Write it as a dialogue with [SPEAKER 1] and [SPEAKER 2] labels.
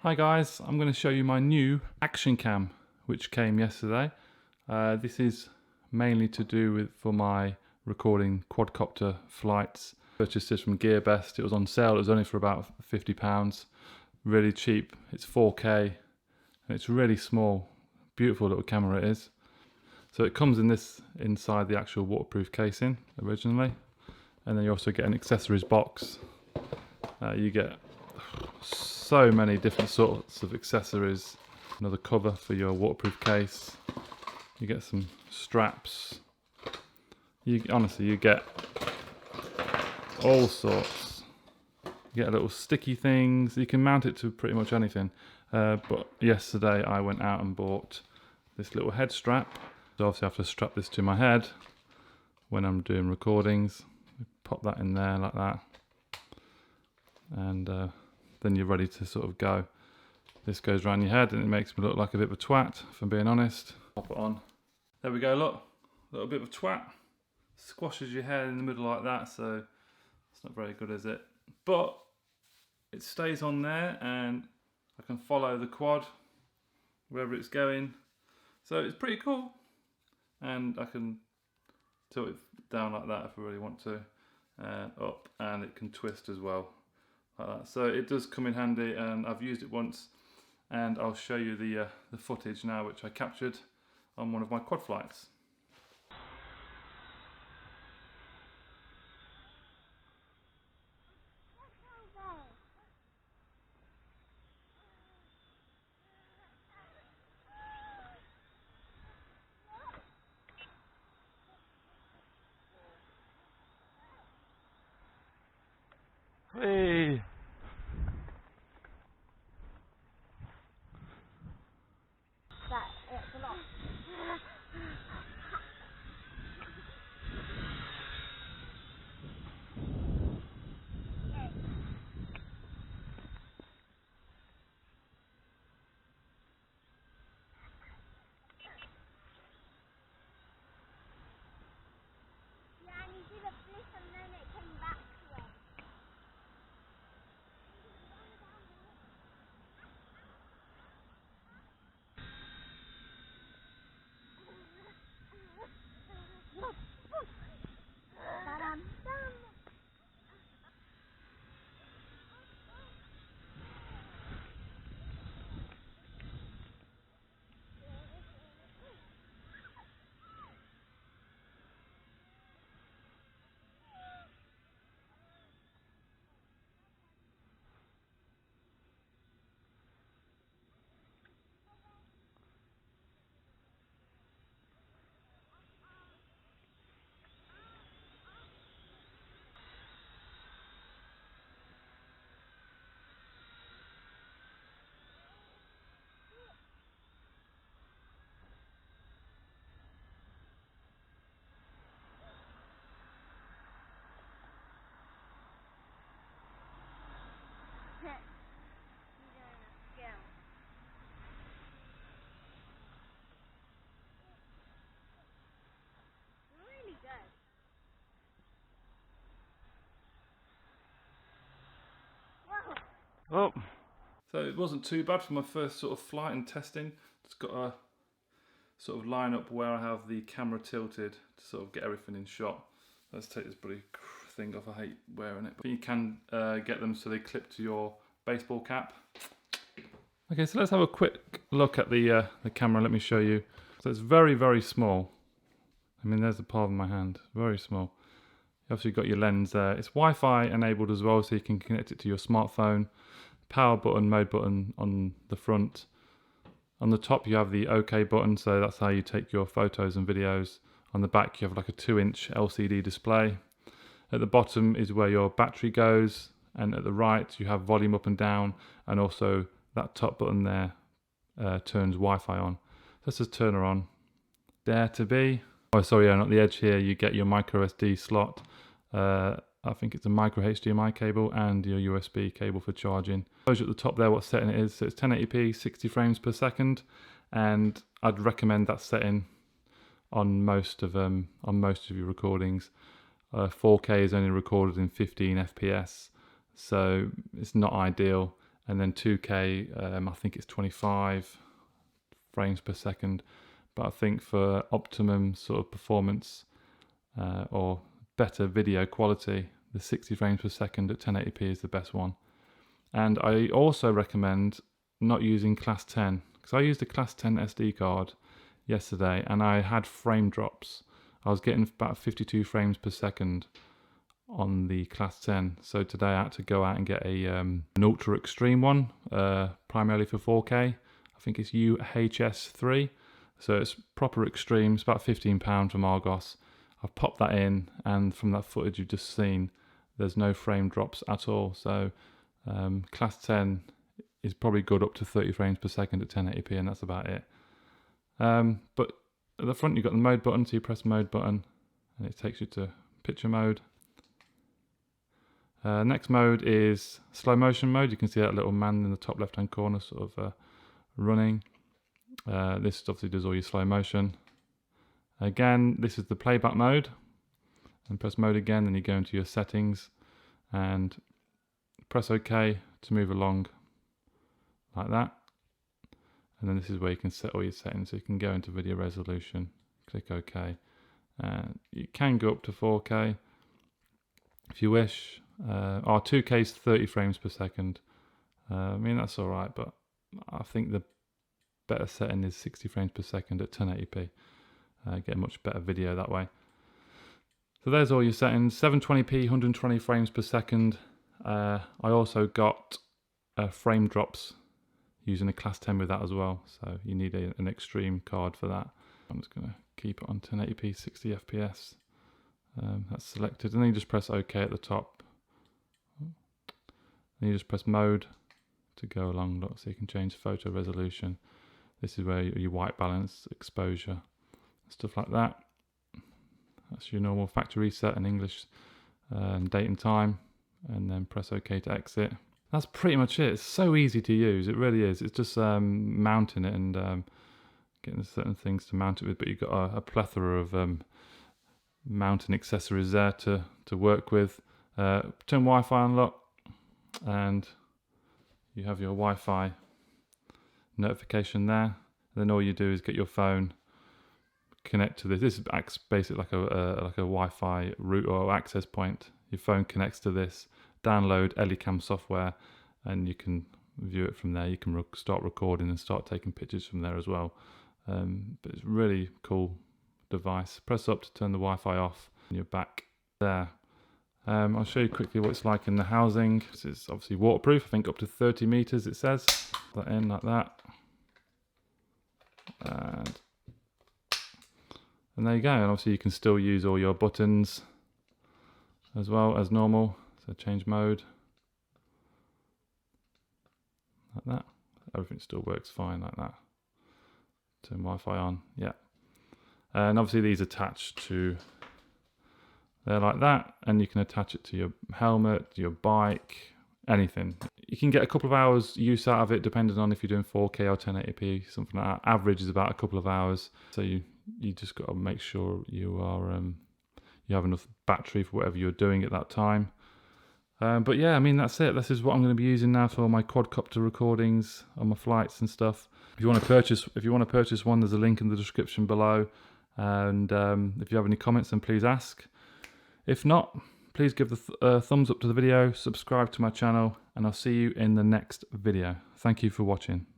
[SPEAKER 1] Hi guys, I'm going to show you my new action cam which came yesterday. This is mainly to do for my recording quadcopter flights. Purchased this from GearBest. It was on sale. It was only for about £50. Really cheap. It's 4K and it's really small. Beautiful little camera it is. So it comes in this inside the actual waterproof casing originally, and then you also get an accessories box. You get so many different sorts of accessories. Another cover for your waterproof case. You get some straps. Honestly, you get all sorts. You get little sticky things. You can mount it to pretty much anything. But yesterday I went out and bought this little head strap. So obviously I have to strap this to my head when I'm doing recordings. Pop that in there like that. And then you're ready to sort of go. This goes around your head and it makes me look like a bit of a twat, if I'm being honest. Pop it on. There we go, look. A little bit of a twat. Squashes your head in the middle like that, so it's not very good, is it? But it stays on there and I can follow the quad wherever it's going. So it's pretty cool. And I can tilt it down like that if I really want to. And up, and it can twist as well. Like that. So it does come in handy, and I've used it once, and I'll show you the footage now which I captured on one of my quad flights.
[SPEAKER 2] Hey.
[SPEAKER 3] That's a lot. Yeah, and you did a flip and then it came back to it. Really good. Whoa.
[SPEAKER 2] Oh.
[SPEAKER 1] So it wasn't too bad for my first sort of flight and testing. It's got a sort of line up where I have the camera tilted to sort of get everything in shot. Let's take this bloody thing off. I hate wearing it. But you can get them so they clip to your baseball cap. Okay, so let's have a quick look at the camera. Let me show you. So it's very, very small. I mean, there's the palm of my hand. Very small. You obviously got your lens there. It's Wi-Fi enabled as well, so you can connect it to your smartphone. Power button, mode button on the front. On the top you have the OK button, so that's how you take your photos and videos. On the back you have like a 2-inch LCD display. At the bottom is where your battery goes, and at the right you have volume up and down, and also that top button there turns Wi-Fi on. Let's just turn her on. There to be. Oh sorry, yeah, on the edge here you get your micro SD slot. I think it's a micro HDMI cable and your USB cable for charging. Shows you at the top there what setting it is. So it's 1080p, 60 frames per second, and I'd recommend that setting on most of your recordings. 4K is only recorded in 15 FPS, so it's not ideal. and then 2K, I think it's 25 frames per second. But I think for optimum sort of performance or better video quality, the 60 frames per second at 1080p is the best one. And I also recommend not using class 10, because I used a class 10 SD card yesterday and I had frame drops. I was getting about 52 frames per second on the class 10. So today I had to go out and get an ultra extreme one, primarily for 4K. I think it's UHS3. So it's proper extreme. It's about £15 from Argos. I've popped that in, and from that footage you've just seen, there's no frame drops at all. So class 10 is probably good up to 30 frames per second at 1080p, and that's about it. But at the front you've got the mode button, so you press mode button and it takes you to picture mode. Next mode is slow motion mode. You can see that little man in the top left hand corner sort of running. This obviously does all your slow motion. Again, this is the playback mode, and press mode again, then you go into your settings and press OK to move along like that. And then this is where you can set all your settings. So you can go into video resolution, click OK, and you can go up to 4K if you wish. Our 2K is 30 frames per second. I mean, that's all right, but I think the better setting is 60 frames per second at 1080p. Get a much better video that way. So there's all your settings. 720p, 120 frames per second. I also got frame drops using a class 10 with that as well. So you need an extreme card for that. I'm just going to keep it on 1080p, 60 FPS. That's selected, and then you just press OK at the top. Then you just press mode to go along. Look, so you can change photo resolution. This is where your white balance, exposure, stuff like that. That's your normal factory set in English, date and time, and then press OK to exit. That's pretty much it. It's so easy to use, it really is. It's just mounting it and getting certain things to mount it with, but you've got a plethora of mounting accessories there to work with. Turn Wi-Fi on lock, and you have your Wi-Fi notification there. And then all you do is get your phone, connect to this. This acts basically like a Wi-Fi route or access point. Your phone connects to this, download ele-cam software, and you can view it from there. You can start recording and start taking pictures from there as well. But it's a really cool device. Press up to turn the Wi-Fi off, and you're back there. I'll show you quickly what it's like in the housing. This is obviously waterproof, I think up to 30 meters it says. Put that in like that. And there you go. And obviously you can still use all your buttons as well as normal. So change mode. Like that. Everything still works fine like that. Turn Wi-Fi on, yeah. And obviously these attach to there like that, and you can attach it to your helmet, your bike, anything. You can get a couple of hours use out of it depending on if you're doing 4K or 1080p, something like that. Average is about a couple of hours. So you just got to make sure you are you have enough battery for whatever you're doing at that time. But yeah, I mean, that's it. This is what I'm going to be using now for my quadcopter recordings on my flights and stuff. If you want to purchase one, there's a link in the description below. And if you have any comments, then please ask. If not, please give the thumbs up to the video, subscribe to my channel, and I'll see you in the next video. Thank you for watching.